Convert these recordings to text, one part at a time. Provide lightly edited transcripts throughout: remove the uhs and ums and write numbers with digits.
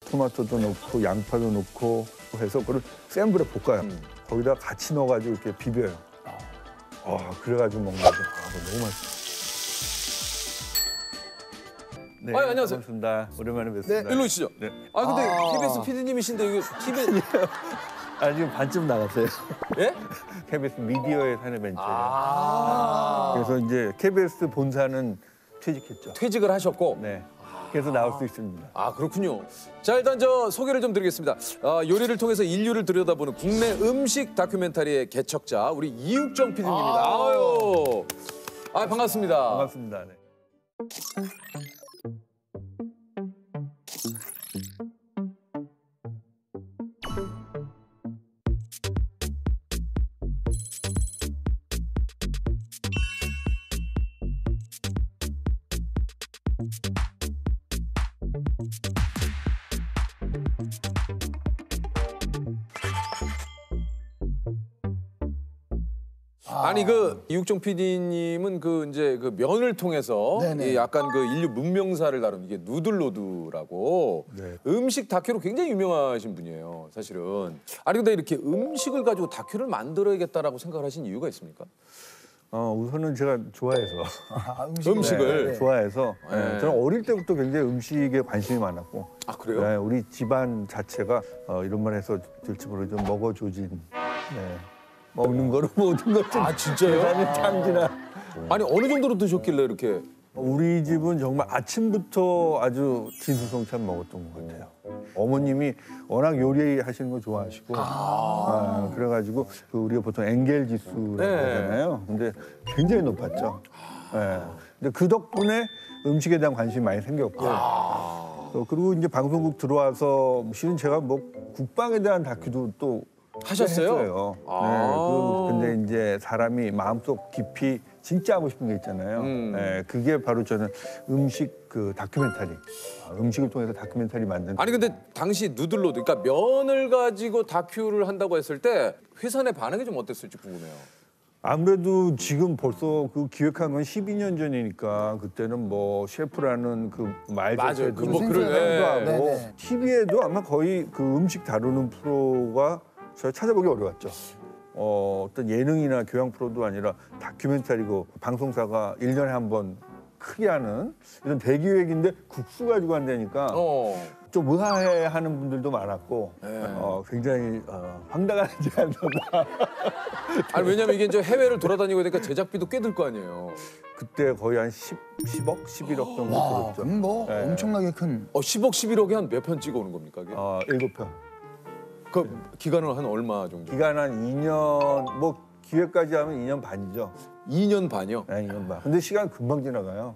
토마토도 넣고 양파도 넣고 해서 그걸 센 불에 볶아요. 거기다 같이 넣어가지고 이렇게 비벼요. 그래가지고 먹는 거죠. 그거 너무 맛있어. 네, 안녕하세요. 반갑습니다. 오랜만에 뵙습니다. 네, 일로 오시죠. 네. 근데 KBS PD님이신데 이거 TV 지금 반쯤 나갔어요. 예? KBS 미디어에 사는 벤처예요. 그래서 이제 KBS 본사는 퇴직했죠. 퇴직을 하셨고. 네. 그래서 나올 수 있습니다. 그렇군요. 자, 일단 저 소개를 좀 드리겠습니다. 요리를 통해서 인류를 들여다보는 국내 음식 다큐멘터리의 개척자 우리 이육정 PD님입니다. 아유. 반갑습니다. 반갑습니다. 네. 아니 그 이육정 PD님은 그 이제 그 면을 통해서 이 약간 그 인류 문명사를 다룬 이게 누들로드라고 네. 음식 다큐로 굉장히 유명하신 분이에요, 사실은. 아니 근데 이렇게 음식을 가지고 다큐를 만들어야겠다라고 생각을 하신 이유가 있습니까? 우선은 제가 좋아해서 음식을 좋아해서 네. 저는 어릴 때부터 굉장히 음식에 관심이 많았고 그래요? 네, 우리 집안 자체가 이런 말 해서 될지 모르지만 먹어조진 먹는 거로 모든 것좀 진짜요? 탕진한 아니 어느 정도로 드셨길래 이렇게 우리 집은 정말 아침부터 아주 진수성찬 먹었던 것 같아요. 어머님이 워낙 요리하시는 거 좋아하시고 그래가지고 우리가 보통 엔겔 지수라고 하잖아요. 근데 굉장히 높았죠. 근데 그 덕분에 음식에 대한 관심이 많이 생겼고 그리고 이제 방송국 들어와서 실은 제가 뭐 국방에 대한 다큐도 또 하셨어요? 근데 이제 사람이 마음속 깊이 진짜 하고 싶은 게 있잖아요. 그게 바로 저는 음식 그 다큐멘터리, 음식을 통해서 다큐멘터리 만든. 아니 근데 당시 누들로드, 그러니까 면을 가지고 다큐를 한다고 했을 때 회사 내 반응이 좀 어땠을지 궁금해요. 아무래도 지금 벌써 그 기획한 건 12년 전이니까 그때는 뭐 셰프라는 그 말 자체도 하고 TV에도 아마 거의 그 음식 다루는 프로가 제가 찾아보기 어려웠죠. 어떤 예능이나 교양 프로도 아니라 다큐멘터리고 방송사가 1년에 한 번 크게 하는 이런 대기획인데 국수 가지고 한다니까 좀 의아해하는 분들도 많았고 굉장히 황당한 제안이었다. 아니 왜냐면 이게 이제 해외를 돌아다니고 하니까 제작비도 꽤 들 거 아니에요. 그때 거의 한 10억, 11억 정도 들었죠. 그럼 뭐 엄청나게 큰. 10억, 11억에 한 몇 편 찍어 오는 겁니까? 그게? 7편. 그 기간은 한 얼마 정도? 기간 한 2년, 뭐 기획까지 하면 2년 반이죠. 2년 반이요? 네, 2년 반. 근데 시간 금방 지나가요.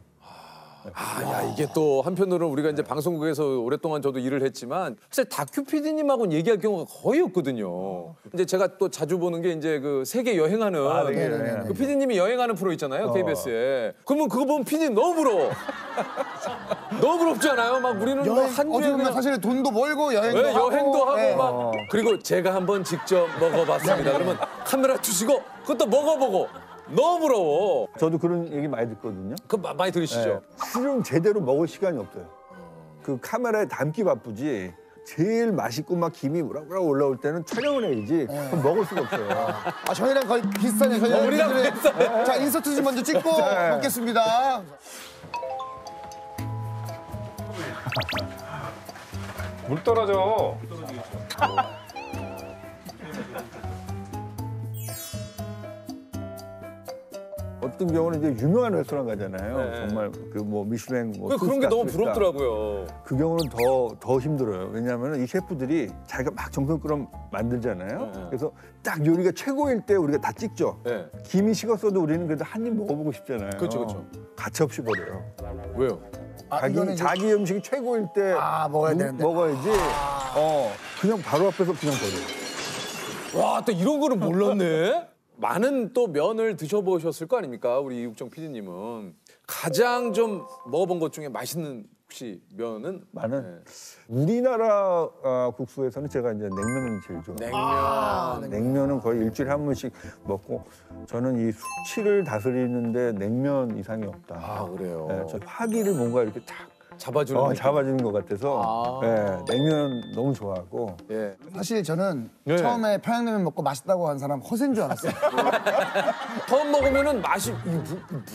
야 이게 또 한편으로는 우리가 이제 방송국에서 오랫동안 저도 일을 했지만 사실 다큐 PD님하고는 얘기할 경우가 거의 없거든요. 이제 제가 또 자주 보는 게 이제 그 세계 여행하는 그 PD님이 여행하는 프로 있잖아요, KBS에. 그러면 그거 보면 PD님 너무 부러워. 너무 부럽지 않아요? 막 우리는 뭐 한 주에 어떻게 보면 사실 돈도 벌고 여행도 하고 막 그리고 제가 한번 직접 먹어봤습니다. 그러면 카메라 두시고 그것도 먹어보고. 너무 부러워. 저도 그런 얘기 많이 듣거든요. 그 많이 들으시죠? 실은 제대로 먹을 시간이 없어요. 그 카메라에 담기 바쁘지. 제일 맛있고 막 김이 우락우락 올라올 때는 촬영을 해야지. 그럼 먹을 수가 없어요. 저희랑 거의 비슷하네요. 저희랑 우리랑 비슷하네. 자, 인서트 좀 먼저 찍고 먹겠습니다. 물 떨어져. 어떤 경우는 이제 유명한 레스토랑 가잖아요. 정말 그 뭐 미슐랭 뭐 그런 게 너무 부럽더라고요. 그 경우는 더 힘들어요. 왜냐하면 이 셰프들이 자기가 막 정성껏 만들잖아요. 그래서 딱 요리가 최고일 때 우리가 다 찍죠. 김이 식었어도 우리는 그래도 한 입 먹어보고 싶잖아요. 그렇죠. 가차없이 버려요. 왜요? 자기 음식이 최고일 때 먹어야 되는데. 먹어야지. 그냥 바로 앞에서 그냥 버려요. 와, 또 이런 거는 몰랐네. 많은 또 면을 드셔보셨을 거 아닙니까? 우리 이육정 PD님은. 가장 좀 먹어본 것 중에 맛있는 혹시 면은? 나는 우리나라 국수에서는 제가 이제 냉면을 제일 좋아해요. 냉면은 거의 일주일에 한 번씩 먹고 저는 이 숙취를 다스리는데 냉면 이상이 없다. 그래요? 네, 저 화기를 뭔가 이렇게 탁 잡아주는 잡아주는 것 같아서 냉면 너무 좋아하고. 예. 사실 저는 처음에 평양냉면 먹고 맛있다고 한 사람 허세인 줄 알았어요. 처음 먹으면은 맛이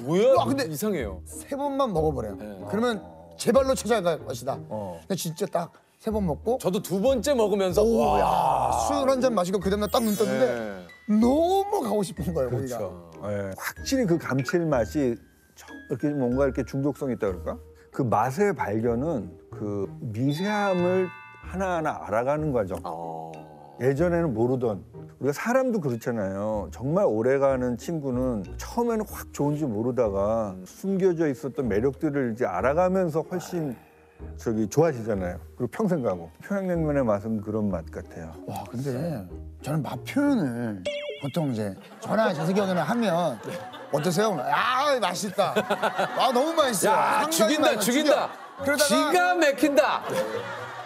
뭐야? 근데 이상해요. 3번만 먹어버려요. 그러면 제 발로 찾아갈 것이다. 근데 진짜 딱 3번 먹고 저도 2번째 먹으면서 술 한 잔 마시고 그 다음날 딱 눈 떴는데 너무 가고 싶은 거예요. 거기가. 확실히 그 감칠맛이 이렇게 뭔가 이렇게 중독성이 있다 그럴까? 그 맛의 발견은 그 미세함을 하나하나 알아가는 과정. 예전에는 모르던 우리가 사람도 그렇잖아요. 정말 오래가는 친구는 처음에는 확 좋은지 모르다가 숨겨져 있었던 매력들을 이제 알아가면서 훨씬 좋아지잖아요. 그리고 평생 가고. 평양냉면의 맛은 그런 맛 같아요. 와 근데 저는 맛 표현을 보통 이제 저나 재석이 형이나 하면 어떠세요? 아 맛있다. 아 너무 맛있어. 야 죽인다 죽인다. 그러다가 기가 막힌다.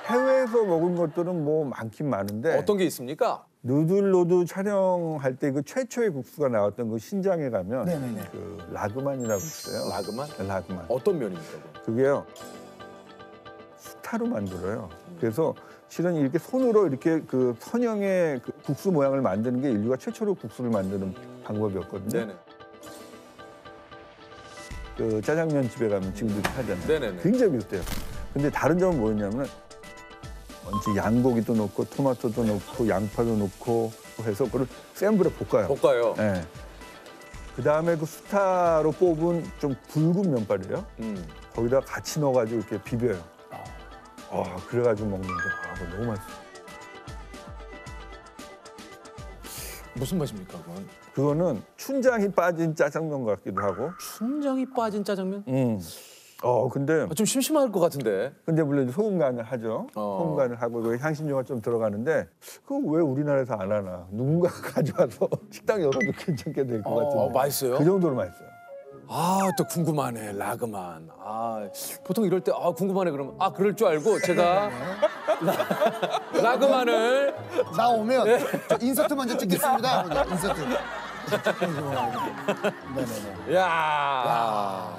해외에서 먹은 것들은 뭐 많긴 많은데 어떤 게 있습니까? 누들로드 촬영할 때 그 최초의 국수가 나왔던 그 신장에 가면 네네네. 그 라그만이라고 있어요. 라그만? 라그만. 어떤 면입니까? 그게요 수타로 만들어요. 그래서 실은 이렇게 손으로 이렇게 그 선형의 그 국수 모양을 만드는 게 인류가 최초로 국수를 만드는 방법이었거든요. 네네. 그 짜장면 집에 가면 지금도 하잖아요. 네네네. 굉장히 비슷해요. 근데 다른 점은 뭐였냐면 이제 양고기도 넣고 토마토도 넣고 양파도 넣고 해서 그걸 센 불에 볶아요. 볶아요. 네. 그 다음에 그 수타로 뽑은 좀 굵은 면발이에요. 거기다 같이 넣어가지고 이렇게 비벼요. 그래가지고 먹는데 그거 너무 맛있어요. 무슨 맛입니까, 그건? 그거는 춘장이 빠진 짜장면 같기도 하고. 춘장이 빠진 짜장면? 근데 좀 심심할 것 같은데. 물론 이제 소금 간을 하죠. 소금 간을 하고 그 향신료가 좀 들어가는데 그거 왜 우리나라에서 안 하나? 누군가가 가져와서 식당 열어도 괜찮게 될 것 같은데. 맛있어요? 그 정도로 맛있어요. 또 궁금하네, 라그만. 보통 이럴 때 궁금하네 그러면 그럴 줄 알고 제가 라그만을 나오면 저 인서트 먼저 찍겠습니다. 인서트. 네네네. 야.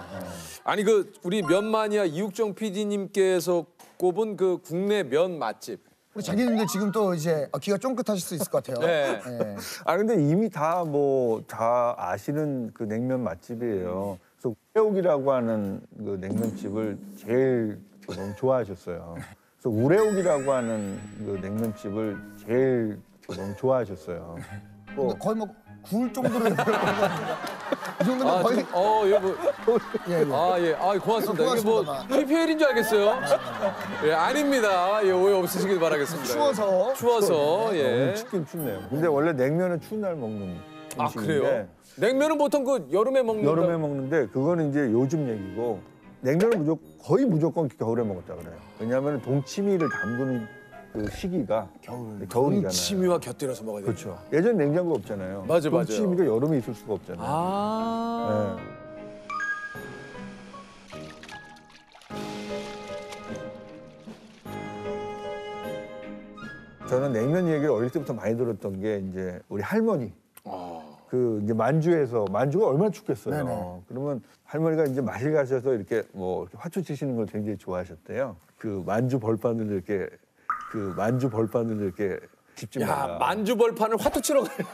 아니 우리 면마니아 이육정 PD님께서 꼽은 그 국내 면 맛집. 우리 자기님들 지금 또 이제 귀가 쫑긋하실 수 있을 것 같아요. 네. 네. 근데 이미 다 아시는 그 냉면 맛집이에요. 그래서 우레옥이라고 하는 그 냉면집을 제일 너무 좋아하셨어요. 그래서 우레옥이라고 하는 그 냉면집을 제일 너무 좋아하셨어요. 근데 거의 뭐 구울 정도로 이 정도면 거의 예. 고맙습니다. 이게 뭐 고맙습니다. PPL인 줄 알겠어요. 예, 아닙니다. 예, 오해 없으시길 바라겠습니다. 추워서 예. 너무 춥긴 춥네요. 근데 원래 냉면은 추운 날 먹는 음식인데 그래요? 냉면은 보통 그 여름에 먹는 여름에 먹는데 그거는 이제 요즘 얘기고 냉면은 거의 무조건 겨울에 먹었다 그래요. 왜냐하면 동치미를 담그는 그 시기가 겨울이잖아요. 동치미와 곁들여서 먹어야 돼요. 그렇죠. 예전 냉장고 없잖아요. 맞아요. 동치미가 여름에 있을 수가 없잖아요. 네. 저는 냉면 얘기를 어릴 때부터 많이 들었던 게 이제 우리 할머니. 그 이제 만주가 얼마나 춥겠어요. 네네. 그러면 할머니가 이제 마실 가셔서 이렇게 뭐 화초 치시는 걸 굉장히 좋아하셨대요. 그 만주 벌판을 이렇게 집집마다. 만주 벌판을 화투 치러 가요.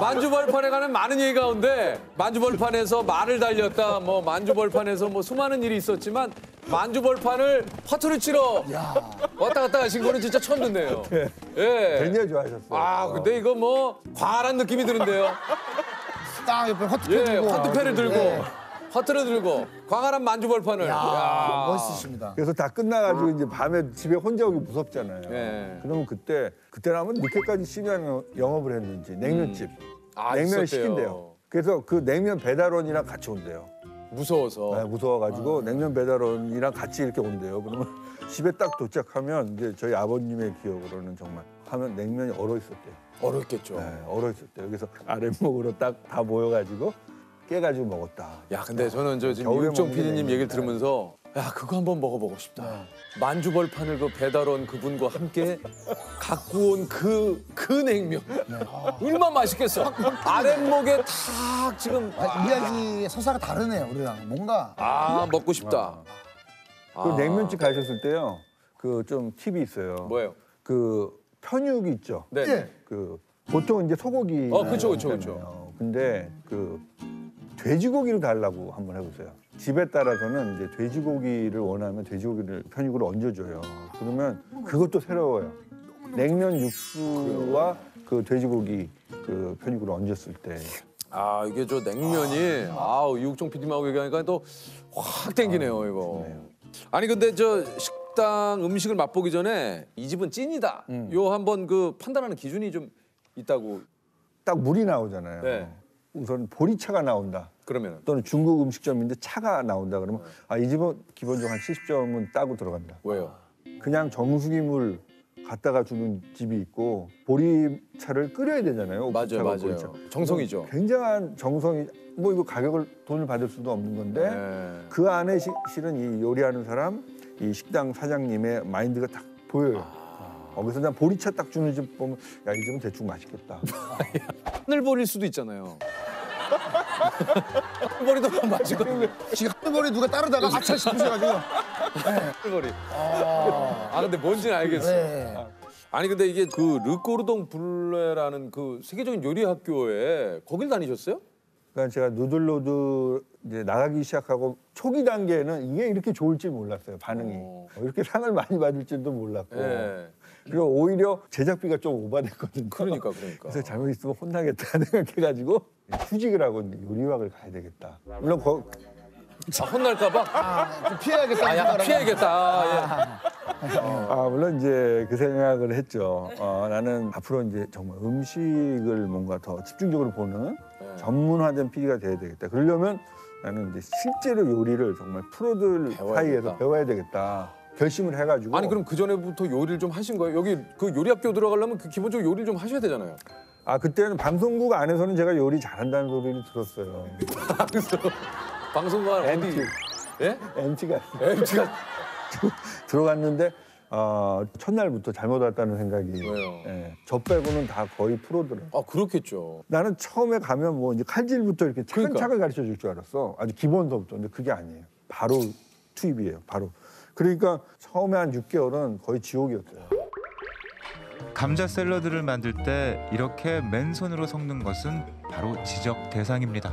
만주 벌판에 가는 많은 얘기 가운데 만주 벌판에서 말을 달렸다, 뭐 만주 벌판에서 뭐 수많은 일이 있었지만 만주 벌판을 화투를 치러 왔다 갔다 하신 거는 진짜 처음 듣네요. 예. 굉장히 좋아하셨어요. 근데 이거 뭐 과한 느낌이 드는데요. 딱 옆에 화투패 들고. 화투패를 들고. 네. 화투를 들고 광활한 만주 벌판을. 멋있으십니다. 그래서 다 끝나가지고 이제 밤에 집에 혼자 오기 무섭잖아요. 네. 그러면 그때는 아마 늦게까지 시간 영업을 했는지 냉면집 냉면을 있었대요. 시킨대요. 그래서 그 냉면 배달원이랑 같이 온대요. 무서워서. 네, 무서워가지고 냉면 배달원이랑 같이 이렇게 온대요. 그러면 집에 딱 도착하면 이제 저희 아버님의 기억으로는 정말 하면 냉면이 얼어 있었대요. 어렵겠죠. 네, 얼어 있었대요. 그래서 아랫목으로 딱 다 모여가지고 깨가지고 먹었다. 야, 근데 저는 저 지금 겨울에 이육종 먹는 PD님 게 얘기를 들으면서 야, 그거 한번 먹어보고 싶다. 만주벌판을 그 배달원 그분과 함께 갖고 온 그 냉면. 얼마나 맛있겠어. 아랫목에 탁 지금. 이야기의 서사가 다르네요, 우리랑. 뭔가. 먹고 싶다. 그 냉면집 가셨을 때요. 그 좀 팁이 있어요. 뭐예요? 그 편육 있죠. 네. 예. 그 보통 이제 소고기. 그쵸. 근데 그 돼지고기를 달라고 한번 해보세요. 집에 따라서는 이제 돼지고기를 원하면 돼지고기를 편육으로 얹어줘요. 그러면 그것도 새로워요. 냉면 육수와 그 돼지고기 그 편육으로 얹었을 때. 이게 저 냉면이 이육종 PD님하고 얘기하니까 또 확 땡기네요, 이거. 아니 근데 저 식당 음식을 맛보기 전에 이 집은 찐이다. 요 한번 그 판단하는 기준이 좀 있다고. 딱 물이 나오잖아요. 네. 우선 보리차가 나온다. 그러면은 또는 중국 음식점인데 차가 나온다 그러면 이 집은 기본적으로 한 70점은 따고 들어간다. 왜요? 그냥 정수기 물 갖다가 주는 집이 있고 보리차를 끓여야 되잖아요. 맞아요. 보리차. 정성이죠. 굉장한 정성이 뭐 이거 돈을 받을 수도 없는 건데 네. 그 안에 실은 이 요리하는 사람, 이 식당 사장님의 마인드가 딱 보여요. 그래서 난 보리차 딱 주는 집 보면 야, 이 집은 대충 맛있겠다. 하늘보리일 수도 있잖아요. 하늘보리도 맛있고. 지금 하늘머리 누가 따르다가 아차 싶으셔가지고. 하늘보리. 근데 뭔지는 알겠어. 네. 아니 근데 이게 그 르꼬르동 블레라는 그 세계적인 요리 학교에 거길 다니셨어요? 그러니까 제가 누들로드 이제 나가기 시작하고 초기 단계에는 이게 이렇게 좋을지 몰랐어요. 반응이 이렇게 상을 많이 받을 줄도 몰랐고. 네. 그리고 오히려 제작비가 좀 오바됐거든요. 그러니까. 그래서 잘못 있으면 혼나겠다 생각해가지고 휴직을 하고 이제 요리학을 가야 되겠다. 물론 혼날까봐? 좀 피해야겠다. 약간 피해야겠다. 물론 이제 그 생각을 했죠. 나는 앞으로 이제 정말 음식을 뭔가 더 집중적으로 보는 전문화된 PD가 돼야 되겠다. 그러려면 나는 이제 실제로 요리를 정말 프로들 사이에서 배워야 되겠다. 결심을 해가지고. 아니 그럼 그 전에부터 요리를 좀 하신 거예요? 여기 그 요리 학교 들어가려면 그 기본적으로 요리를 좀 하셔야 되잖아요. 그때는 방송국 안에서는 제가 요리 잘한다는 소리를 들었어요. 방송국 MT. 예? MT가 MT가 들어갔는데 첫날부터 잘못 왔다는 생각이. 왜요? 예, 저 빼고는 다 거의 프로더라고요. 그렇겠죠. 나는 처음에 가면 뭐 이제 칼질부터 이렇게 차근차근 그러니까. 가르쳐 줄 줄 알았어. 아주 기본서부터. 근데 그게 아니에요. 바로 투입이에요. 바로. 그러니까 처음에 한 6개월은 거의 지옥이었어요. 감자 샐러드를 만들 때 이렇게 맨손으로 섞는 것은 바로 지적 대상입니다.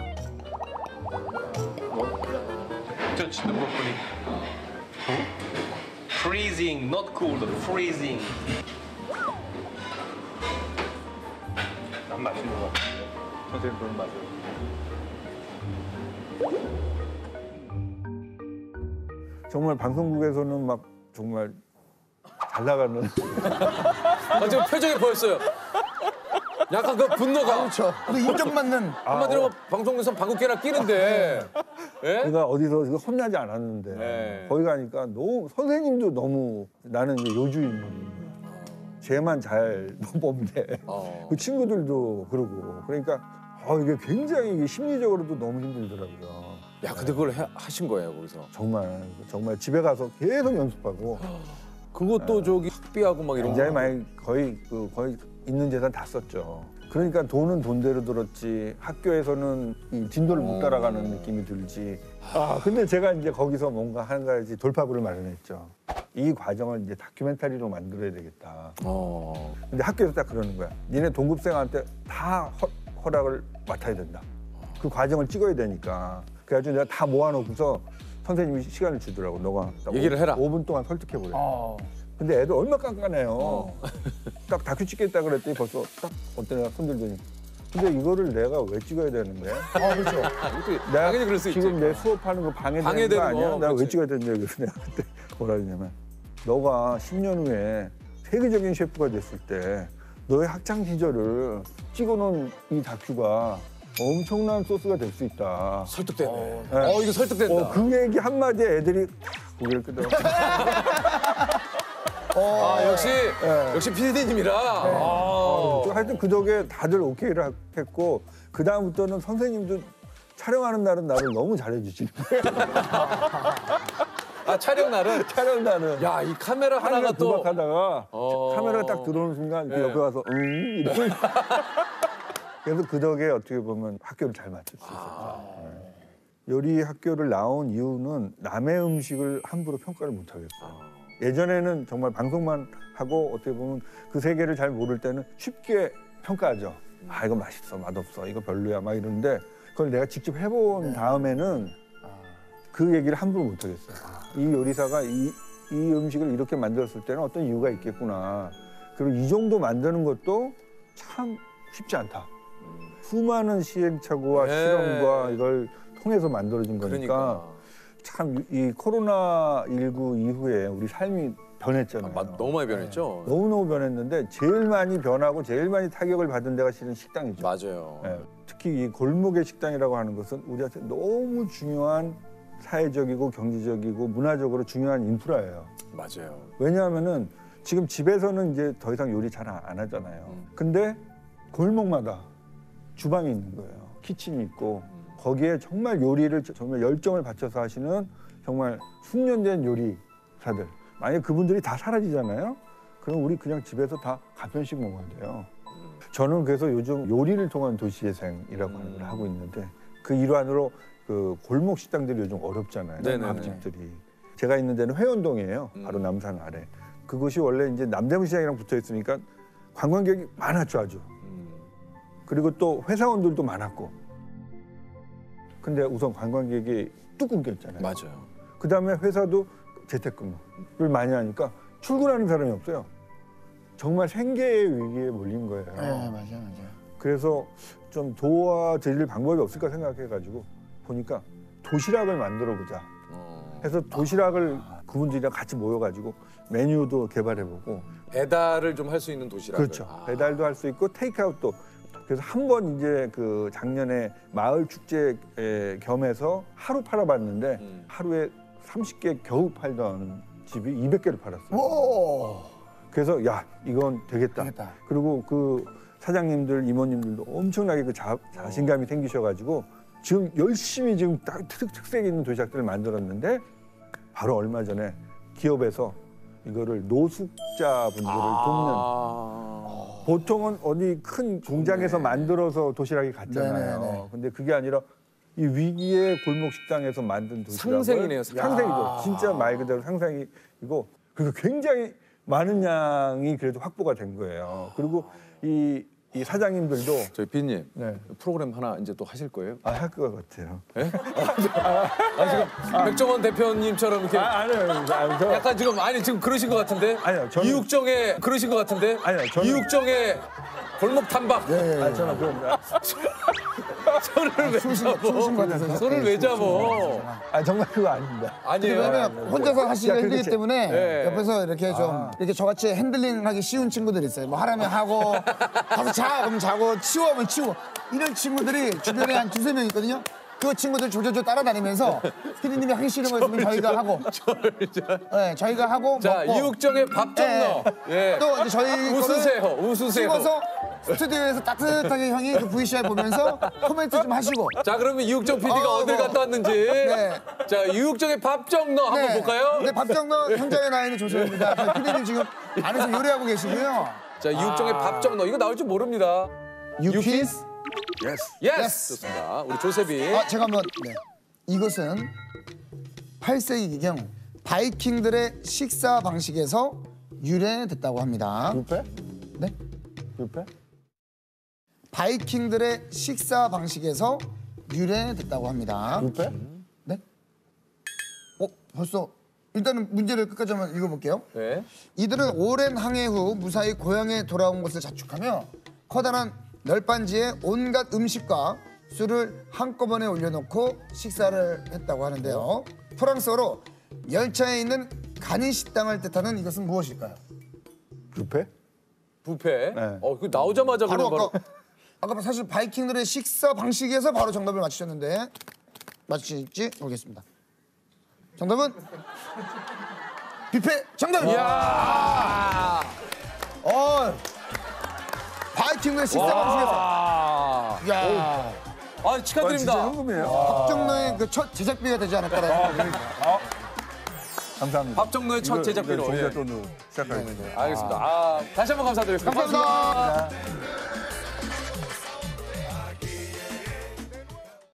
Touch the broccoli. Freezing, not cold, freezing. 난 맛있는 거 같아요. 선생님 그런 맛을. 정말 방송국에서는 막 정말 잘 나가는. 지금 표정이 보였어요. 약간 그 분노가. 그렇죠. 또 인정받는. 한마디로 방송에서 방귀깨나 끼는데. 예? 내가 어디서 혼나지 않았는데 네. 거기 가니까 너무 선생님도 너무 나는 이제 요주인물인 거야. 쟤만 잘 뽑네. 그 친구들도 그러고 그러니까 이게 굉장히 이게 심리적으로도 너무 힘들더라고요. 야 근데 그걸 하신 거예요 거기서. 정말 집에 가서 계속 연습하고 그것도 저기 학비하고 막 이런 굉장히 거. 많이 거의 있는 재산 다 썼죠. 그러니까 돈은 돈대로 들었지 학교에서는 이 진도를 못 따라가는 느낌이 들지. 근데 제가 이제 거기서 뭔가 한 가지 돌파구를 마련했죠. 이 과정을 이제 다큐멘터리로 만들어야 되겠다. 근데 학교에서 딱 그러는 거야. 니네 동급생한테 다 허락을 맡아야 된다. 그 과정을 찍어야 되니까. 그래가지고 내가 다 모아놓고서 선생님이 시간을 주더라고. 너가 얘기를 해라. 5분 동안 설득해보래. 근데 애들 얼마 깐깐해요. 딱 다큐 찍겠다 그랬더니 벌써 딱 어떤 애가 손들더니 근데 이거를 내가 왜 찍어야 되는 거야? 그렇죠. 내가 당연히 그럴 수 있지. 지금 내 수업하는 거 방해되는 방해되는 거 아니야? 거, 내가 왜 그렇지. 찍어야 되는데 그래서 내가 그때 뭐라 그러냐면 너가 10년 후에 세계적인 셰프가 됐을 때 너의 학창 시절을 찍어놓은 이 다큐가 엄청난 소스가 될 수 있다. 설득되네. 네. 이거 설득된다. 그 얘기 한마디에 애들이 고개를 끄덕. 역시 PD님이라. 하여튼 그 덕에 다들 오케이를 했고 그 다음부터는 선생님도 촬영하는 날은 나를 너무 잘해주시는 거예요. 아 촬영 날은? 촬영 날은. 야 이 카메라 하나가 또 하다가 카메라가 딱 들어오는 순간 네. 옆에 와서 이렇게. 그래서 그 덕에 어떻게 보면 학교를 잘 마칠 수 있었죠. 요리 학교를 나온 이유는 남의 음식을 함부로 평가를 못 하겠어요. 예전에는 정말 방송만 하고 어떻게 보면 그 세계를 잘 모를 때는 쉽게 평가하죠. 아 이거 맛있어, 맛없어, 이거 별로야 막 이러는데 그걸 내가 직접 해본 다음에는 그 얘기를 함부로 못 하겠어요. 이 요리사가 이 음식을 이렇게 만들었을 때는 어떤 이유가 있겠구나. 그리고 이 정도 만드는 것도 참 쉽지 않다. 수많은 시행착오와 실험과 이걸 통해서 만들어진 거니까 참 이 코로나19 이후에 우리 삶이 변했잖아요. 너무 많이 변했죠. 너무너무 변했는데 제일 많이 변하고 제일 많이 타격을 받은 데가 실은 식당이죠. 맞아요. 네. 특히 이 골목의 식당이라고 하는 것은 우리한테 너무 중요한 사회적이고 경제적이고 문화적으로 중요한 인프라예요. 맞아요. 왜냐하면은 지금 집에서는 이제 더 이상 요리 잘 안 하잖아요. 근데 골목마다 주방이 있는 거예요. 키친이 있고 거기에 정말 요리를 정말 열정을 바쳐서 하시는 정말 숙련된 요리사들. 만약에 그분들이 다 사라지잖아요. 그럼 우리 그냥 집에서 다 간편식 먹어야 돼요. 저는 그래서 요즘 요리를 통한 도시재생이라고 하는 걸 하고 있는데 그 일환으로 그 골목 식당들이 요즘 어렵잖아요. 밥집들이. 제가 있는 데는 회원동이에요. 바로 남산 아래. 그곳이 원래 이제 남대문 시장이랑 붙어 있으니까 관광객이 많았죠, 아주. 그리고 또 회사원들도 많았고. 근데 우선 관광객이 뚝 끊겼잖아요. 맞아요. 그다음에 회사도 재택근무를 많이 하니까 출근하는 사람이 없어요. 정말 생계의 위기에 몰린 거예요. 네, 맞아요. 그래서 좀 도와드릴 방법이 없을까 생각해가지고 보니까 도시락을 만들어보자 해서 도시락을 그분들이랑 같이 모여가지고 메뉴도 개발해보고 배달을 좀 할 수 있는 도시락을. 그렇죠. 배달도 할 수 있고 테이크아웃도. 그래서 한 번 이제 그 작년에 마을 축제 겸해서 하루 팔아봤는데 하루에 30개 겨우 팔던 집이 200개를 팔았어요. 오! 그래서 야 이건 되겠다. 그리고 그 사장님들 이모님들도 엄청나게 그 자신감이 생기셔가지고 지금 열심히 지금 딱 특색 있는 도시락들을 만들었는데 바로 얼마 전에 기업에서 이거를 노숙자분들을 돕는 보통은 어디 큰 공장에서 만들어서 도시락이 갔잖아요. 네네네. 근데 그게 아니라 이 위기의 골목 식당에서 만든 도시락을 상생이네요. 상생이죠. 진짜 말 그대로 상생이고 그리고 굉장히 많은 양이 그래도 확보가 된 거예요. 그리고 이 사장님들도 저희 비님 네. 프로그램 하나 이제 또 하실 거예요? 할 것 같아요. 지금 백종원 대표님처럼 이렇게 아니요. 약간 지금 그러신 것 같은데? 아니요, 저는- 이육정의 그러신 것 같은데? 아니요, 저는- 이육정의 골목 탐방. 저는 그런 손을 왜 잡어? 손을 왜 잡어? 정말 그거 아닙니다. 아니에요. 왜냐면 혼자서 하시기가 야, 힘들기 그렇지. 때문에 네. 옆에서 이렇게 좀 이렇게 저같이 핸들링하기 쉬운 친구들이 있어요. 뭐 하라면 하고 가서 자 그럼 자고 치워 하면 치워 이런 친구들이 주변에 한 두세 명 있거든요. 그 친구들 조조조 따라다니면서 피디님이 하기 싫은 거 있으면 저희가 하고 네, 저희가 하고 자, 먹고 이육정의 밥 좀 넣어. 예. 또 이제 저희 웃으세요. 찍어서 스튜디오에서 따뜻하게 형이 그 VCR 보면서 코멘트 좀 하시고 자, 그러면 이육정 PD가 어딜 갔다 왔는지. 네. 자, 이육정의 밥 좀 넣어 한번 볼까요? 네, 밥정너 현장에 나와 있는 조세호입니다. 저희 피디님 지금 안에서 요리하고 계시고요. 자, 이육정의 밥 좀 넣어. 이거 나올 줄 모릅니다. 유키스? 예스. 좋습니다. 우리 조셉이. 제가 한번 이것은 8세기경 바이킹들의 식사 방식에서 유래됐다고 합니다. 뷔페? 네? 뷔페? 바이킹들의 식사 방식에서 유래됐다고 합니다. 뷔페? 네? 벌써 일단은 문제를 끝까지 한번 읽어볼게요. 네. 이들은 오랜 항해 후 무사히 고향에 돌아온 것을 자축하며 커다란 널빤지에 온갖 음식과 술을 한꺼번에 올려놓고 식사를 했다고 하는데요. 프랑스어로 열차에 있는 간이 식당을 뜻하는 이것은 무엇일까요? 뷔페? 뷔페. 네. 그 나오자마자 바로 그럼 아까 사실 바이킹들의 식사 방식에서 바로 정답을 맞추셨는데 맞추실지 모르겠습니다. 정답은 뷔페 정답입니다. 바이킹들의 식사 방식에서. 야. 아, 축하드립니다. 진짜 현금이에요. 박정너의 그 첫 제작비가 되지 않을까라는 감사합니다. 밥정너의 첫 제작비로. 종자 예. 돈으로 시작하겠습니다. 알겠습니다. 아, 다시 한번 감사드리겠습니다. 감사합니다. 고맙습니다.